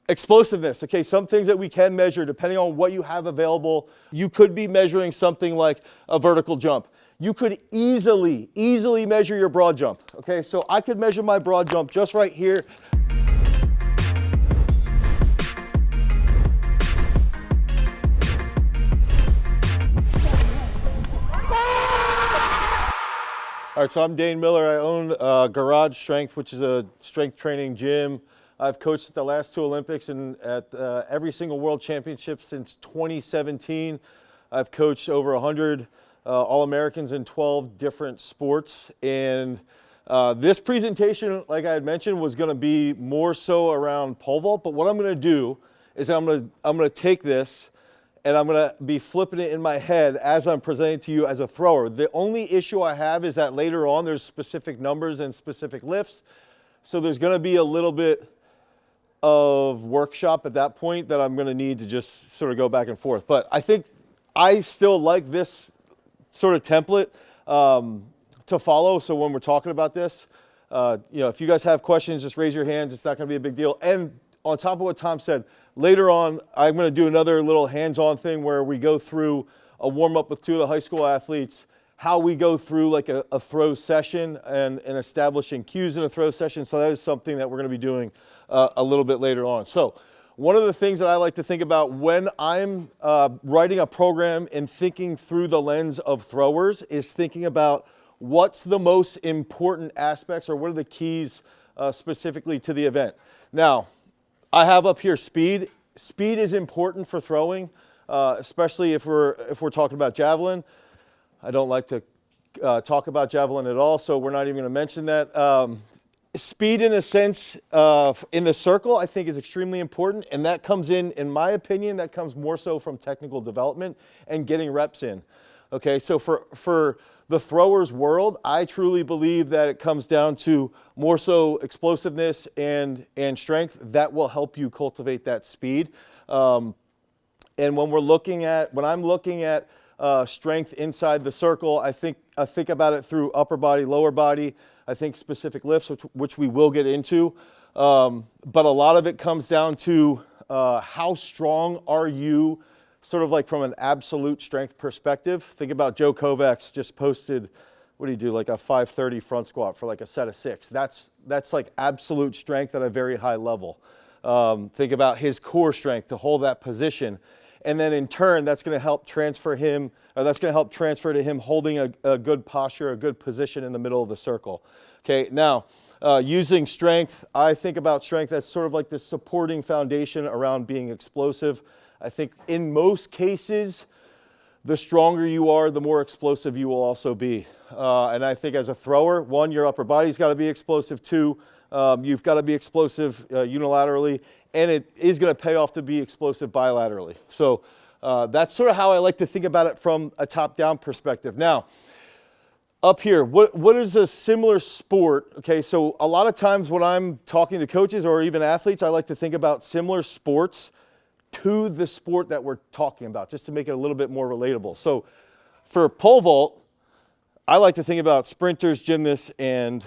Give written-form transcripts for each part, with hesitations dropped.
Explosiveness, okay, some things that we can measure depending on what you have available. You could be measuring something like a vertical jump. You could easily measure your broad jump, okay? So I could measure my broad jump just right here. All right, so I'm Dane Miller. I own Garage Strength, which is a strength training gym. I've coached at the last 2 Olympics and at every single World Championship since 2017. I've coached over 100 All-Americans in 12 different sports. And this presentation, like I had mentioned, was going to be more so around pole vault. But what I'm going to do is I'm going to take this and I'm going to be flipping it in my head as I'm presenting to you as a thrower. The only issue I have is that later on there's specific numbers and specific lifts. So there's going to be a little bit of workshop at that point that I'm going to need to just sort of go back and forth. But I think I still like this sort of template to follow. So when we're talking about this, if you guys have questions, just raise your hands. It's not going to be a big deal. And on top of what Tom said, later on, I'm going to do another little hands-on thing where we go through a warm-up with 2 of the high school athletes, how we go through like a throw session and establishing cues in a throw session. So that is something that we're going to be doing a little bit later on. So one of the things that I like to think about when I'm writing a program and thinking through the lens of throwers is thinking about what's the most important aspects or what are the keys specifically to the event. Now, I have up here speed. Speed is important for throwing, especially if we're talking about javelin. I don't like to talk about javelin at all, so we're not even going to mention that. Speed, in a sense, in the circle, I think is extremely important, and that comes in my opinion, that comes more so from technical development and getting reps in. Okay, so for the throwers world, I truly believe that it comes down to more so explosiveness and strength that will help you cultivate that speed. And when I'm looking at strength inside the circle, I think about it through upper body, lower body. I think specific lifts, which we will get into. But a lot of it comes down to how strong are you, sort of like from an absolute strength perspective. Think about Joe Kovacs just posted, what do you do, like a 530 front squat for like a set of 6. That's like absolute strength at a very high level. Think about his core strength to hold that position. And then in turn, that's going to help transfer to him holding a good posture, a good position in the middle of the circle. Okay, now using strength, I think about strength as sort of like the supporting foundation around being explosive. I think in most cases, the stronger you are, the more explosive you will also be. And I think as a thrower, 1, your upper body's got to be explosive. 2, you've got to be explosive unilaterally. And it is going to pay off to be explosive bilaterally. So that's sort of how I like to think about it from a top-down perspective. Now, up here, what is a similar sport? Okay, so a lot of times when I'm talking to coaches or even athletes, I like to think about similar sports to the sport that we're talking about, just to make it a little bit more relatable. So for pole vault, I like to think about sprinters, gymnasts, and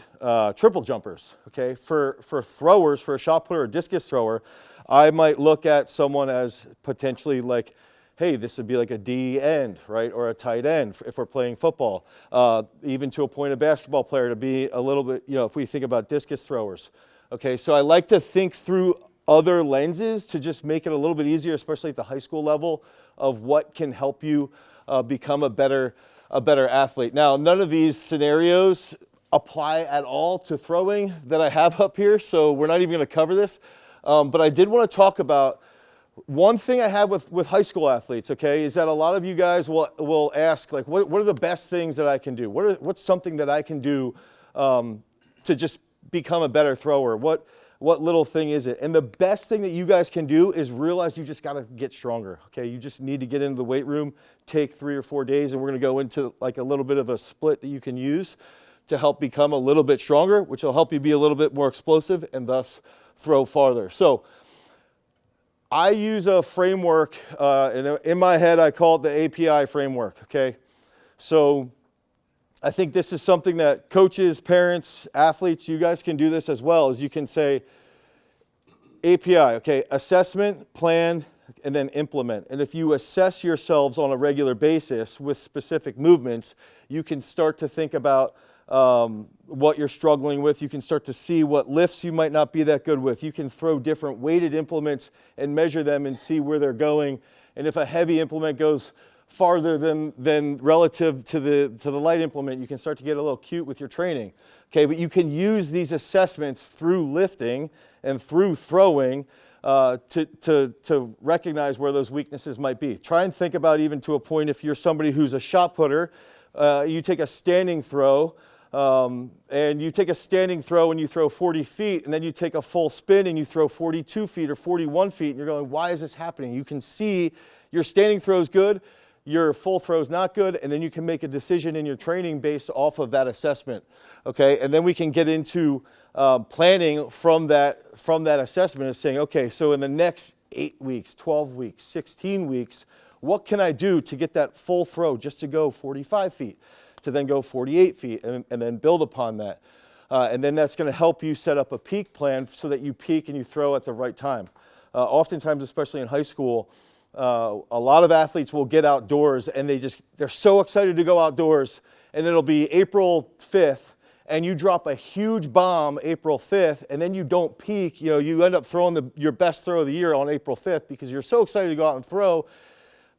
triple jumpers, okay? For throwers, for a shot putter or discus thrower, I might look at someone as potentially like, hey, this would be like a D end, right? Or a tight end if we're playing football. Even to a point, a basketball player to be a little bit, if we think about discus throwers. Okay, so I like to think through other lenses to just make it a little bit easier, especially at the high school level, of what can help you become a better athlete. Now, none of these scenarios apply at all to throwing that I have up here, so we're not even going to cover this. But I did want to talk about one thing I have with high school athletes, okay, is that a lot of you guys will ask, like, what are the best things that I can do? What's something that I can do to just become a better thrower? What little thing is it? And the best thing that you guys can do is realize you just got to get stronger, okay? You just need to get into the weight room, take 3 or 4 days, and we're going to go into like a little bit of a split that you can use to help become a little bit stronger, which will help you be a little bit more explosive and thus throw farther. So I use a framework, in my head I call it the API framework, okay? So I think this is something that coaches, parents, athletes, you guys can do this as well, is you can say, API, okay, assessment, plan, and then implement. And if you assess yourselves on a regular basis with specific movements, you can start to think about what you're struggling with. You can start to see what lifts you might not be that good with. You can throw different weighted implements and measure them and see where they're going. And if a heavy implement goes farther than relative to the light implement, you can start to get a little cute with your training. Okay, but you can use these assessments through lifting and through throwing to recognize where those weaknesses might be. Try and think about, even to a point, if you're somebody who's a shot putter, you take a standing throw, and you take a standing throw and you throw 40 feet, and then you take a full spin and you throw 42 feet or 41 feet, and you're going, why is this happening? You can see your standing throw is good, your full throw is not good, and then you can make a decision in your training based off of that assessment. Okay, and then we can get into planning from that assessment, of saying, okay, so in the next 8 weeks, 12 weeks, 16 weeks, what can I do to get that full throw just to go 45 feet, to then go 48 feet, and then build upon that. And then that's going to help you set up a peak plan so that you peak and you throw at the right time. Oftentimes, especially in high school, a lot of athletes will get outdoors and they're so excited to go outdoors, and it'll be April 5th, and you drop a huge bomb April 5th, and then you don't peak. You know, you end up throwing your best throw of the year on April 5th because you're so excited to go out and throw.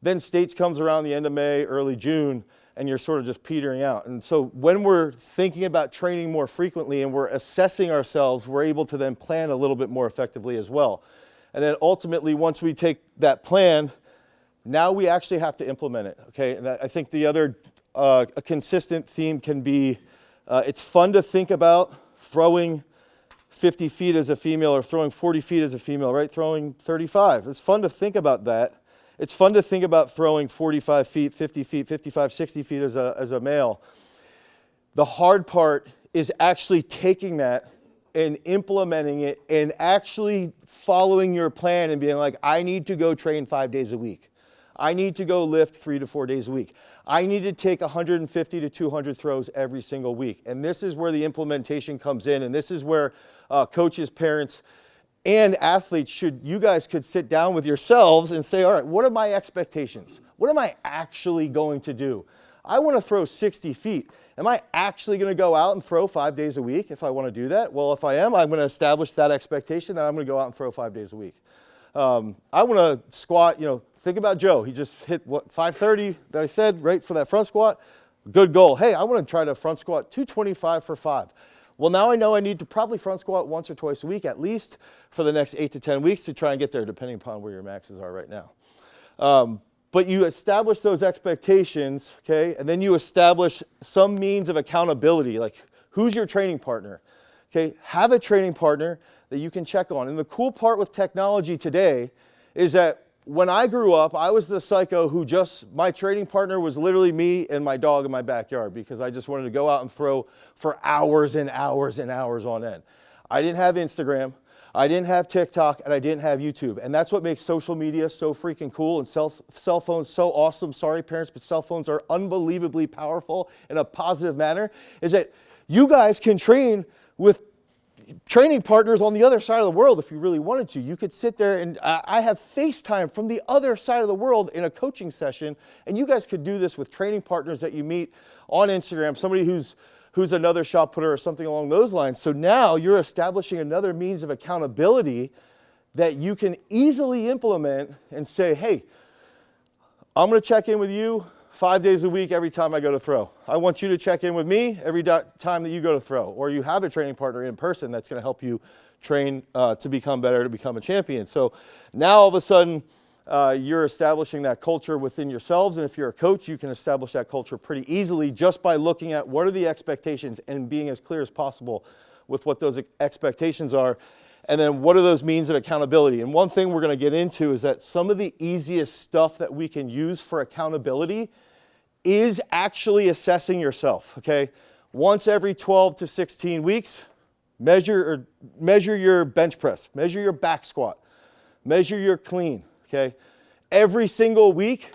Then States comes around the end of May, early June, and you're sort of just petering out. And so when we're thinking about training more frequently and we're assessing ourselves, we're able to then plan a little bit more effectively as well. And then ultimately, once we take that plan, now we actually have to implement it, okay? And I think the other a consistent theme can be, it's fun to think about throwing 50 feet as a female or throwing 40 feet as a female, right? Throwing 35. It's fun to think about that. It's fun to think about throwing 45 feet, 50 feet, 55, 60 feet as a male. The hard part is actually taking that and implementing it and actually following your plan and being like, I need to go train 5 days a week. I need to go lift 3 to 4 days a week. I need to take 150 to 200 throws every single week. And this is where the implementation comes in, and this is where coaches, parents, and athletes you guys could sit down with yourselves and say, all right, what are my expectations? What am I actually going to do? I want to throw 60 feet. Am I actually going to go out and throw 5 days a week if I want to do that? Well, if I am, I'm going to establish that expectation that I'm going to go out and throw 5 days a week. I want to squat, think about Joe. He just hit 530 that I said, right, for that front squat. Good goal. Hey, I want to try to front squat 225 for 5. Well, now I know I need to probably front squat once or twice a week, at least for the next 8 to 10 weeks to try and get there, depending upon where your maxes are right now. But you establish those expectations, okay, and then you establish some means of accountability, like who's your training partner, okay? Have a training partner that you can check on. And the cool part with technology today is that when I grew up, I was the psycho who my training partner was literally me and my dog in my backyard because I just wanted to go out and throw for hours and hours and hours on end. I didn't have Instagram, I didn't have TikTok, and I didn't have YouTube. And that's what makes social media so freaking cool and cell phones so awesome. Sorry, parents, but cell phones are unbelievably powerful in a positive manner, is that you guys can train with training partners on the other side of the world if you really wanted to. You could sit there and I have FaceTime from the other side of the world in a coaching session, and you guys could do this with training partners that you meet on Instagram, somebody who's another shot putter or something along those lines. So now you're establishing another means of accountability that you can easily implement and say, hey, I'm going to check in with you 5 days a week every time I go to throw. I want you to check in with me every time that you go to throw. Or you have a training partner in person that's going to help you train to become better, to become a champion. So now all of a sudden you're establishing that culture within yourselves. And if you're a coach, you can establish that culture pretty easily just by looking at what are the expectations and being as clear as possible with what those expectations are. And then what are those means of accountability? And one thing we're going to get into is that some of the easiest stuff that we can use for accountability is actually assessing yourself, okay? Once every 12 to 16 weeks, measure your bench press, measure your back squat, measure your clean, okay? Every single week,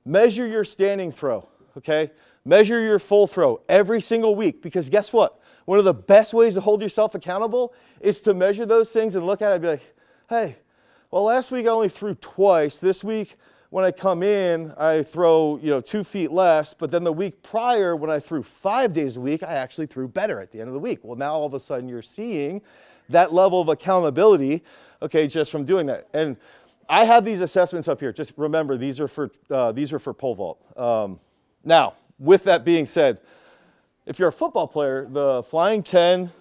measure your standing throw, okay? Measure your full throw every single week, because guess what? One of the best ways to hold yourself accountable is to measure those things and look at it and be like, hey, well, last week I only threw twice. This week, when I come in, I throw 2 feet less. But then the week prior, when I threw 5 days a week, I actually threw better at the end of the week. Well, now all of a sudden you're seeing that level of accountability, okay, just from doing that. And I have these assessments up here. Just remember, these are for pole vault. Now, with that being said, if you're a football player, the flying 10,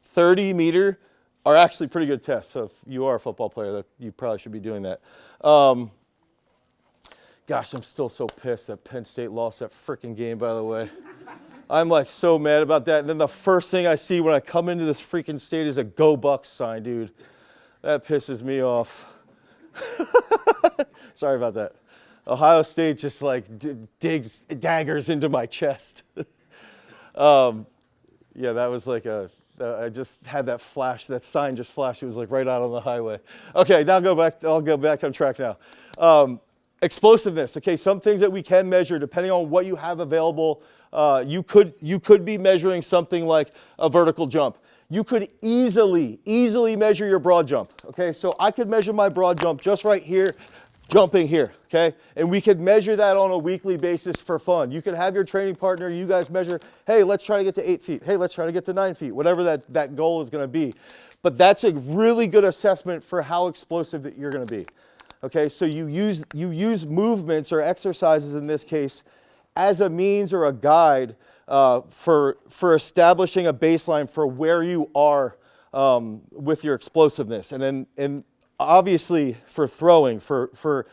30 meter are actually pretty good tests. So if you are a football player, that you probably should be doing that. Gosh, I'm still so pissed that Penn State lost that freaking game, by the way. I'm like so mad about that. And then the first thing I see when I come into this freaking state is a Go Bucks sign, dude. That pisses me off. Sorry about that. Ohio State just like digs daggers into my chest. Yeah, that was like I just had that flash, that sign just flashed. It was like right out on the highway. Okay, now I'll go back on track now. Explosiveness, okay, some things that we can measure depending on what you have available. You could be measuring something like a vertical jump. You could easily measure your broad jump, okay? So I could measure my broad jump just right here, jumping here, okay? And we could measure that on a weekly basis for fun. You could have your training partner, you guys measure, hey, let's try to get to 8 feet. Hey, let's try to get to 9 feet, whatever that goal is gonna be. But that's a really good assessment for how explosive that you're gonna be. Okay, so you use movements or exercises in this case as a means or a guide for establishing a baseline for where you are with your explosiveness. And obviously for throwing, for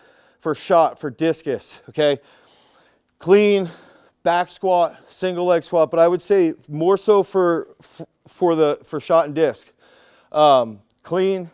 shot, for discus, okay? Clean, back squat, single leg squat, but I would say more so for shot and disc. Clean,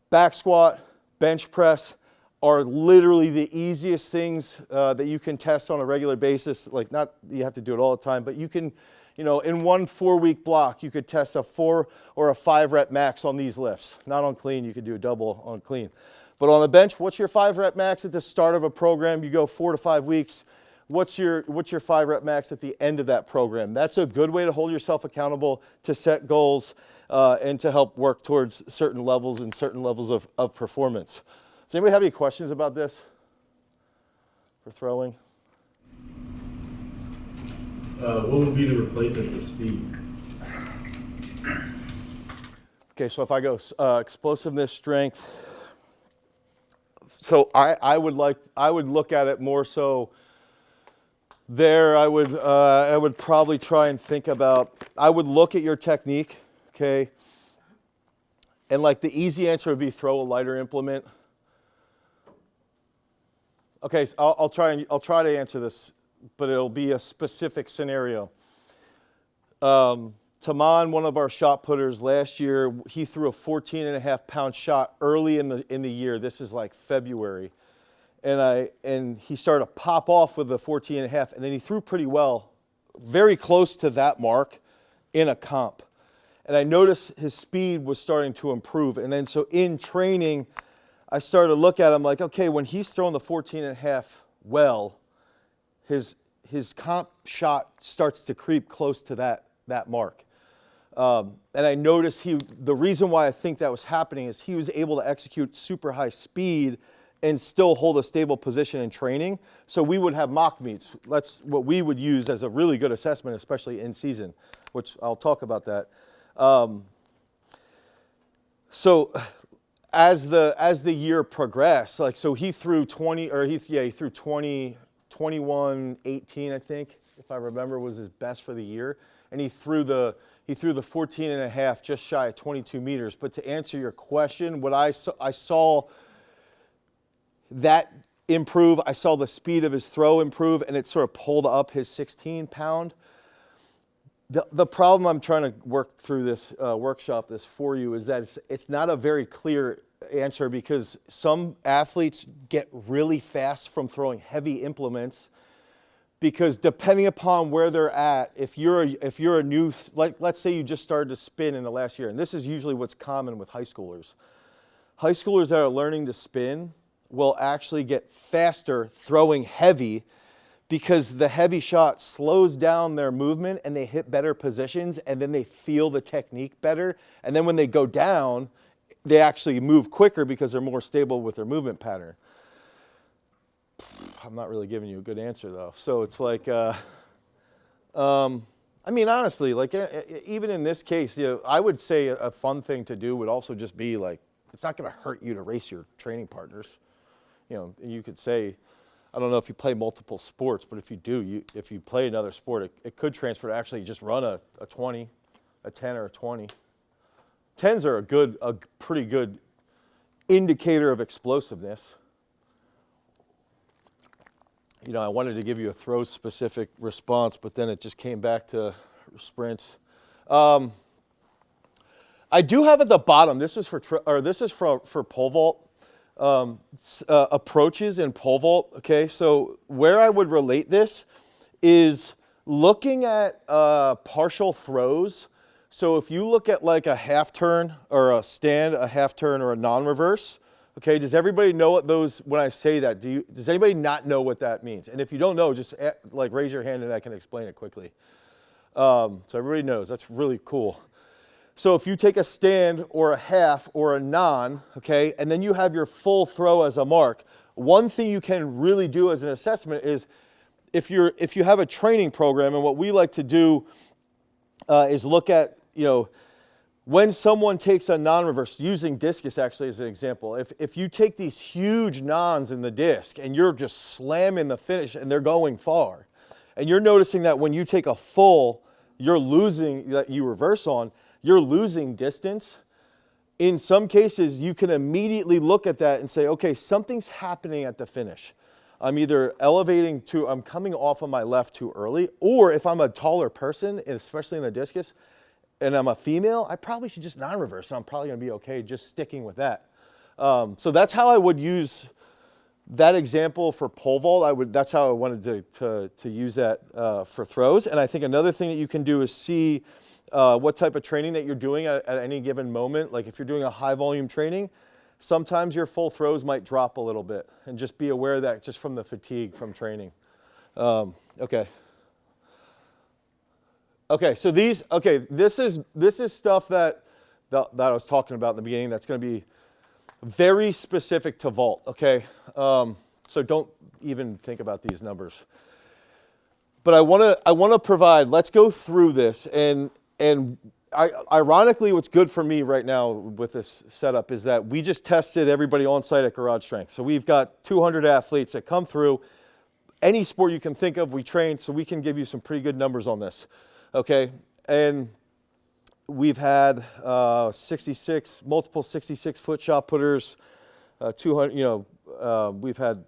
back squat, bench press are literally the easiest things that you can test on a regular basis. Like, not you have to do it all the time, but you can, in one 4-week block, you could test a 4 or a 5 rep max on these lifts. Not on clean, you could do a double on clean. But on the bench, what's your 5 rep max at the start of a program? You go 4 to 5 weeks. What's your 5 rep max at the end of that program? That's a good way to hold yourself accountable, to set goals, and to help work towards certain levels and certain levels of performance. Does anybody have any questions about this for throwing? What would be the replacement for speed? Okay, so if I go explosiveness, strength, so I would look at it more so. There, I would probably try and think about. I would look at your technique, okay, and like the easy answer would be throw a lighter implement. Okay, so I'll try to answer this, but it'll be a specific scenario. Taman, one of our shot putters last year, he threw a 14.5-pound shot early in the year. This is like February, and he started to pop off with the 14.5, and then he threw pretty well, very close to that mark in a comp. And I noticed his speed was starting to improve, and then so in training, I started to look at him like, okay, when he's throwing the 14.5 well, his comp shot starts to creep close to that mark. And I noticed the reason why I think that was happening is he was able to execute super high speed and still hold a stable position in training. So we would have mock meets. That's what we would use as a really good assessment, especially in season, which I'll talk about that. So as the year progressed, like, so he threw 20, or he threw 21.18, I think, if I remember, was his best for the year. And he threw the 14.5 just shy of 22 meters. But to answer your question, what I saw that improve, I saw the speed of his throw improve, and it sort of pulled up his 16-pound. The problem I'm trying to work through this workshop this for you is that it's not a very clear answer, because some athletes get really fast from throwing heavy implements, because depending upon where they're at, if you're a new, like, let's say you just started to spin in the last year, and this is usually what's common with high schoolers. High schoolers that are learning to spin will actually get faster throwing heavy, because the heavy shot slows down their movement and they hit better positions, and then they feel the technique better. And then when they go down, they actually move quicker because they're more stable with their movement pattern. I'm not really giving you a good answer though. So it's like, I mean, honestly, like even in this case, you know, I would say a fun thing to do would also just be like, it's not going to hurt you to race your training partners. You know, you could say, I don't know if you play multiple sports, but if you do, if you play another sport, it could transfer to actually just run a 20, a 10 or a 20. 10s are a pretty good indicator of explosiveness. You know, I wanted to give you a throw specific response, but then it just came back to sprints. I do have at the bottom, this is for pole vault, approaches in pole vault. Okay, so where I would relate this is looking at partial throws. So if you look at like a half turn or a stand, a half turn or a non-reverse, okay, does everybody know what those, when I say that, does anybody not know what that means? And if you don't know, just like raise your hand and I can explain it quickly. So everybody knows, that's really cool. So if you take a stand or a half or a non, okay, and then you have your full throw as a mark, one thing you can really do as an assessment is if you have a training program, and what we like to do is look at, you know, when someone takes a non-reverse, using discus actually as an example, if you take these huge nons in the disc and you're just slamming the finish and they're going far, and you're noticing that when you take a full, you're losing, that you reverse on, you're losing distance. In some cases, you can immediately look at that and say, okay, something's happening at the finish. I'm either elevating I'm coming off of my left too early, or if I'm a taller person, especially in the discus, and I'm a female, I probably should just non-reverse, and I'm probably going to be okay just sticking with that. So that's how I would use that example for pole vault. That's how I wanted to use that for throws. And I think another thing that you can do is see what type of training that you're doing at any given moment. Like if you're doing a high volume training, sometimes your full throws might drop a little bit, and just be aware of that just from the fatigue from training. Okay. Okay, so this is stuff that I was talking about in the beginning that's going to be very specific to vault, okay? So don't even think about these numbers. But I want to provide, let's go through this, and ironically what's good for me right now with this setup is that we just tested everybody on site at Garage Strength. So we've got 200 athletes that come through. Any sport you can think of, we train, so we can give you some pretty good numbers on this. Okay, and we've had multiple 66-foot shot putters, 200, we've had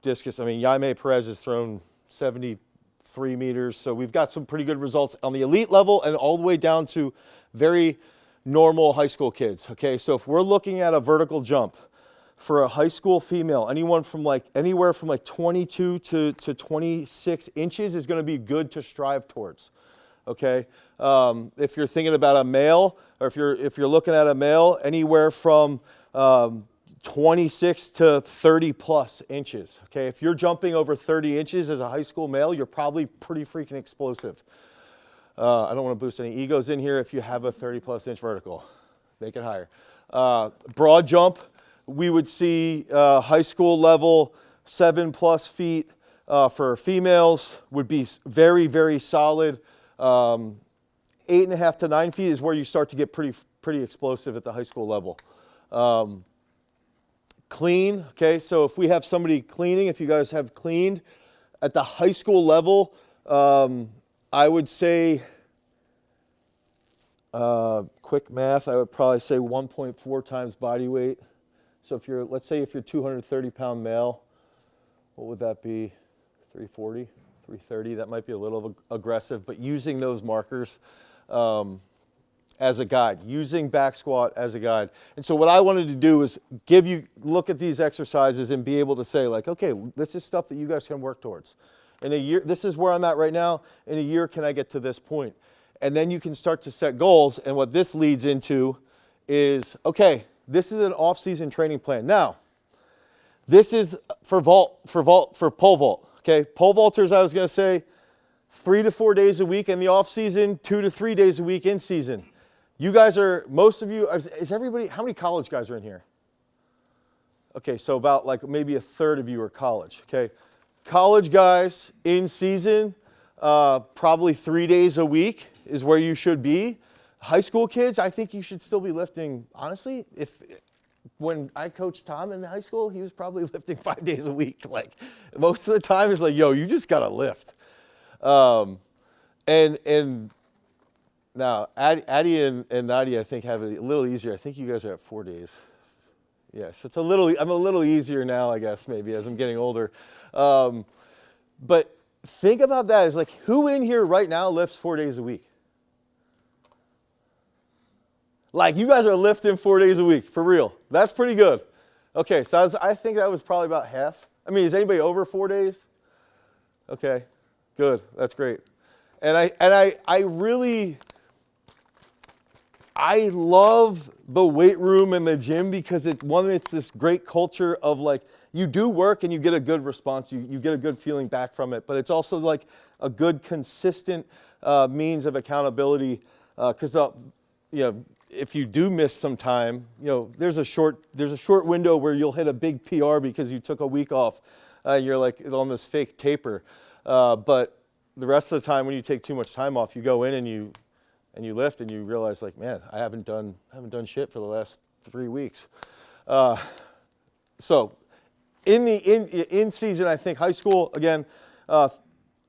discus. I mean, Jaime Perez has thrown 73 meters, so we've got some pretty good results on the elite level and all the way down to very normal high school kids. Okay, so if we're looking at a vertical jump for a high school female, anywhere from like 22 to 26 inches is going to be good to strive towards. Okay, if you're thinking about a male, or if you're looking at a male, anywhere from 26 to 30 plus inches. Okay, if you're jumping over 30 inches as a high school male, you're probably pretty freaking explosive. I don't want to boost any egos in here. If you have a 30 plus inch vertical, make it higher. Broad jump, we would see high school level 7+ feet for females would be very, very solid. 8.5 to 9 feet is where you start to get pretty explosive at the high school level. Clean, okay, so if we have somebody cleaning, if you guys have cleaned at the high school level, I would say, quick math, I would probably say 1.4 times body weight. So let's say if you're 230 pound male, what would that be? 340? 330, that might be a little aggressive, but using those markers as a guide, using back squat as a guide. And so what I wanted to do is look at these exercises and be able to say like, okay, this is stuff that you guys can work towards. In a year, this is where I'm at right now. In a year, can I get to this point? And then you can start to set goals. And what this leads into is, okay, this is an off-season training plan. Now, this is for pole vault. Okay, pole vaulters, I was going to say 3 to 4 days a week in the off season, 2 to 3 days a week in season. You guys are, most of you, is everybody, how many college guys are in here? Okay, so about like maybe a third of you are college, okay? College guys in season, probably 3 days a week is where you should be. High school kids, I think you should still be lifting, honestly, when I coached Tom in high school, he was probably lifting 5 days a week. Like most of the time it's like, yo, you just gotta lift. And now Addie and Nadia, I think, have it a little easier. I think you guys are at 4 days. Yeah, so I'm a little easier now, I guess, maybe as I'm getting older. But think about that. It's like, who in here right now lifts 4 days a week? Like, you guys are lifting 4 days a week, for real. That's pretty good. Okay, so I think that was probably about half. I mean, is anybody over 4 days? Okay, good. That's great. And I really love the weight room and the gym because it's this great culture of like, you do work and you get a good response. You get a good feeling back from it. But it's also like a good, consistent means of accountability because, if you do miss some time, there's a short window where you'll hit a big PR because you took a week off. You're like on this fake taper. But the rest of the time when you take too much time off, you go in and you lift and you realize like, man, I haven't done shit for the last 3 weeks. So in season, I think high school, again,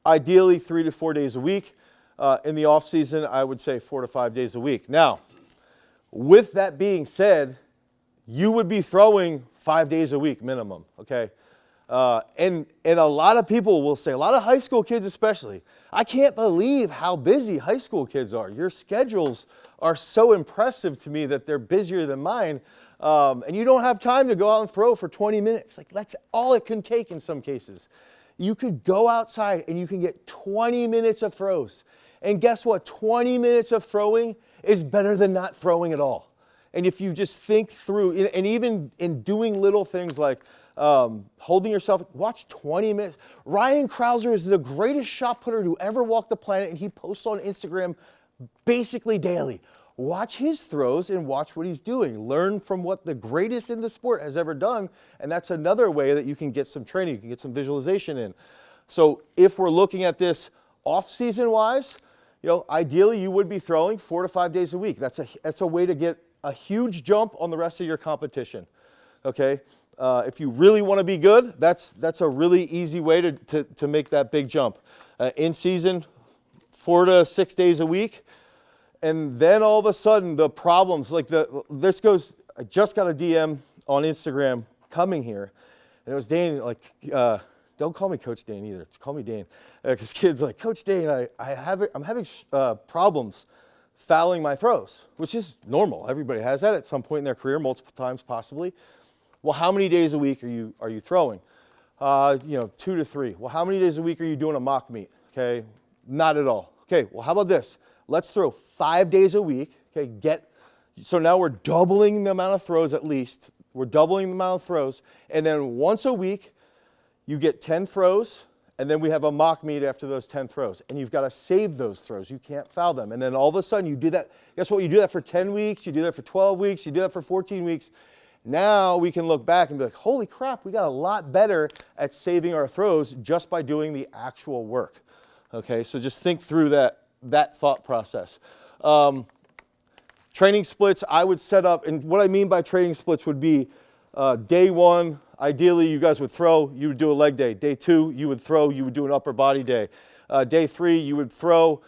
ideally 3 to 4 days a week. In the off season, I would say 4 to 5 days a week. Now, with that being said, you would be throwing 5 days a week minimum, okay? And a lot of people will say, a lot of high school kids especially, I can't believe how busy high school kids are. Your schedules are so impressive to me that they're busier than mine. And you don't have time to go out and throw for 20 minutes. Like, that's all it can take in some cases. You could go outside and you can get 20 minutes of throws. And guess what? 20 minutes of throwing is better than not throwing at all. And if you just think through, and even in doing little things like holding yourself, watch 20 minutes. Ryan Krauser is the greatest shot putter to ever walk the planet, and he posts on Instagram basically daily. Watch his throws and watch what he's doing. Learn from what the greatest in the sport has ever done, and that's another way that you can get some training, you can get some visualization in. So if we're looking at this off-season wise, ideally you would be throwing 4 to 5 days a week. That's a way to get a huge jump on the rest of your competition. Okay, if you really want to be good, that's a really easy way to make that big jump. In season, 4 to 6 days a week, and then all of a sudden the problems like I just got a DM on Instagram coming here, and it was Dane like. Don't call me Coach Dane either. Call me Dane. Because kids like, Coach Dane, I'm having problems fouling my throws, which is normal. Everybody has that at some point in their career, multiple times possibly. Well, how many days a week are you throwing? 2 to 3. Well, how many days a week are you doing a mock meet? Okay, not at all. Okay, well, how about this? Let's throw 5 days a week. Okay, so now we're doubling the amount of throws at least. We're doubling the amount of throws, and then once a week, you get 10 throws, and then we have a mock meet after those 10 throws. And you've got to save those throws. You can't foul them. And then all of a sudden you do that. Guess what? You do that for 10 weeks. You do that for 12 weeks. You do that for 14 weeks. Now we can look back and be like, holy crap, we got a lot better at saving our throws just by doing the actual work. Okay, so just think through that thought process. Training splits, I would set up, and what I mean by training splits would be day one, ideally, you guys would throw, you would do a leg day. Day 2, you would throw, you would do an upper body day. Day 3, you would throw.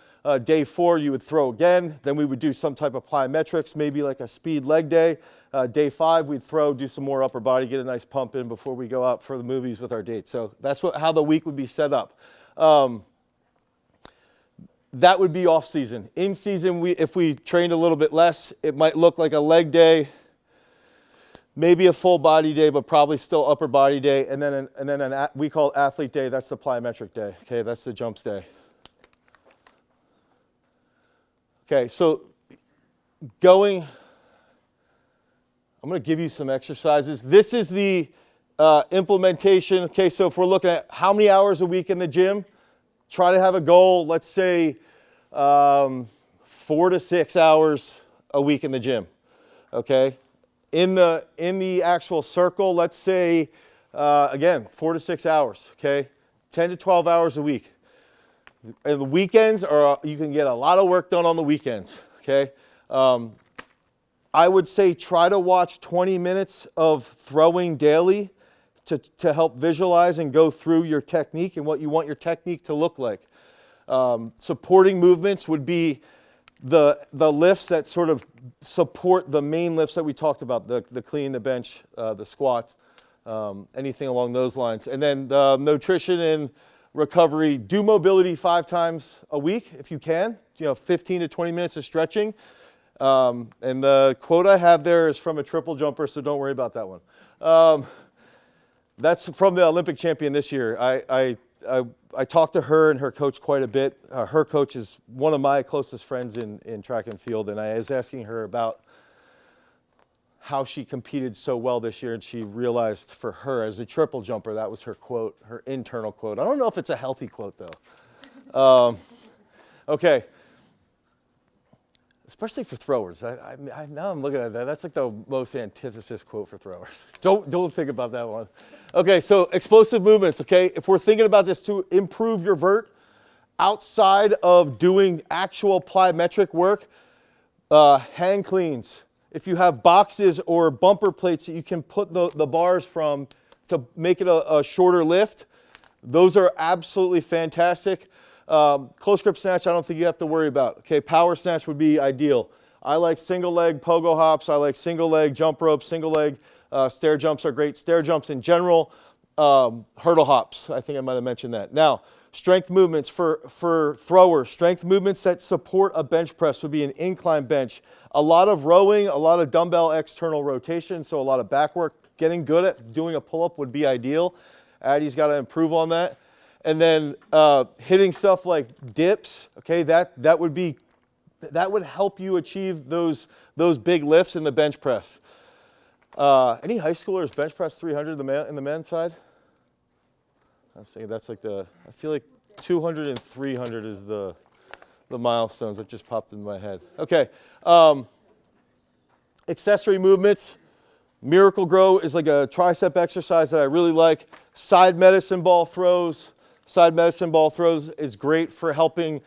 Day 4, you would throw again. Then we would do some type of plyometrics, maybe like a speed leg day. Day 5, we'd throw, do some more upper body, get a nice pump in before we go out for the movies with our dates. So that's how the week would be set up. That would be off season. In season, if we trained a little bit less, it might look like a leg day, maybe a full body day, but probably still upper body day, and then we call athlete day. That's the plyometric day. Okay, that's the jumps day. Okay, so I'm going to give you some exercises. This is the implementation. Okay, so if we're looking at how many hours a week in the gym, try to have a goal, let's say 4 to 6 hours a week in the gym, okay? In the actual circle, let's say, again, 4 to 6 hours, okay? 10 to 12 hours a week. And the weekends, you can get a lot of work done on the weekends, okay? I would say try to watch 20 minutes of throwing daily to help visualize and go through your technique and what you want your technique to look like. Supporting movements would be the lifts that sort of support the main lifts that we talked about, the clean, the bench, the squats, anything along those lines. And then the nutrition and recovery, do mobility 5 times a week if you can, 15 to 20 minutes of stretching. And the quote I have there is from a triple jumper, so don't worry about that one. That's from the Olympic champion this year. I talked to her and her coach quite a bit. Her coach is one of my closest friends in track and field, and I was asking her about how she competed so well this year, and she realized for her as a triple jumper, that was her quote, her internal quote. I don't know if it's a healthy quote, though. Okay. Especially for throwers. Now I'm looking at that. That's like the most antithesis quote for throwers. Don't think about that one. Okay, so explosive movements, okay? If we're thinking about this to improve your vert, outside of doing actual plyometric work, hang cleans. If you have boxes or bumper plates that you can put the bars from to make it a shorter lift, those are absolutely fantastic. Close grip snatch, I don't think you have to worry about. Okay, power snatch would be ideal. I like single leg pogo hops. I like single leg jump ropes. Single leg stair jumps are great. Stair jumps in general. Hurdle hops, I think I might have mentioned that. Now, strength movements for throwers. Strength movements that support a bench press would be an incline bench. A lot of rowing, a lot of dumbbell external rotation, so a lot of back work. Getting good at doing a pull-up would be ideal. Addie's got to improve on that. And then hitting stuff like dips, okay, that would help you achieve those big lifts in the bench press. Any high schoolers bench press 300 in the men's side? I was thinking that's like I feel like 200 and 300 is the milestones that just popped into my head. Okay, accessory movements. Miracle Grow is like a tricep exercise that I really like. Side medicine ball throws. Side medicine ball throws is great for helping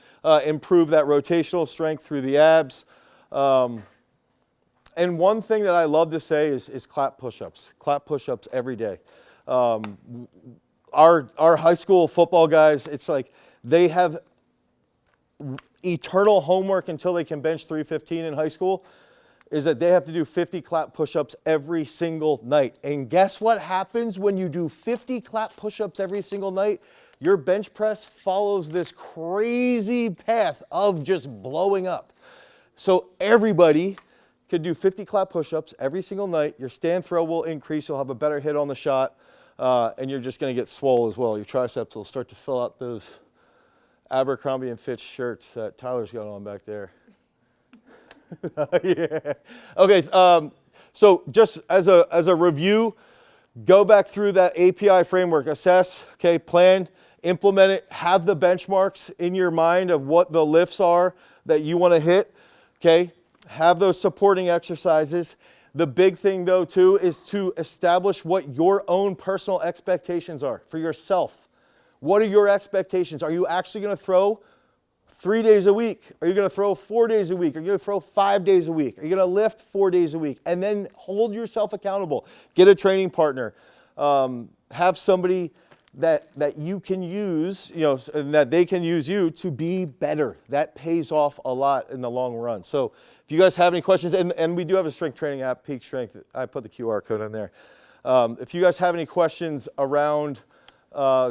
improve that rotational strength through the abs. And one thing that I love to say is clap push-ups. Clap push-ups every day. Our high school football guys, it's like they have eternal homework until they can bench 315 in high school, is that they have to do 50 clap push-ups every single night. And guess what happens when you do 50 clap push-ups every single night? Your bench press follows this crazy path of just blowing up. So everybody could do 50 clap push-ups every single night. Your stand throw will increase. You'll have a better hit on the shot, and you're just going to get swole as well. Your triceps will start to fill out those Abercrombie and Fitch shirts that Tyler's got on back there. Yeah. Okay, so just as a review, go back through that API framework. Assess, okay, plan, implement it, have the benchmarks in your mind of what the lifts are that you want to hit, okay? Have those supporting exercises. The big thing, though, too, is to establish what your own personal expectations are for yourself. What are your expectations? Are you actually going to throw 3 days a week? Are you going to throw 4 days a week? Are you going to throw 5 days a week? Are you going to lift 4 days a week? And then hold yourself accountable. Get a training partner. Have somebody that you can use, and that they can use you to be better. That pays off a lot in the long run. So if you guys have any questions, and we do have a strength training app, Peak Strength. I put the QR code in there. If you guys have any questions around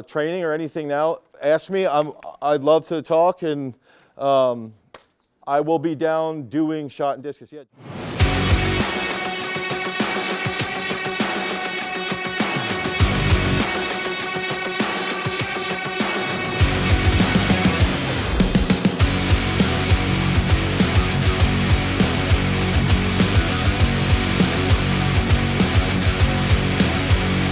training or anything now, ask me. I'd love to talk, and I will be down doing shot and discus. Yeah.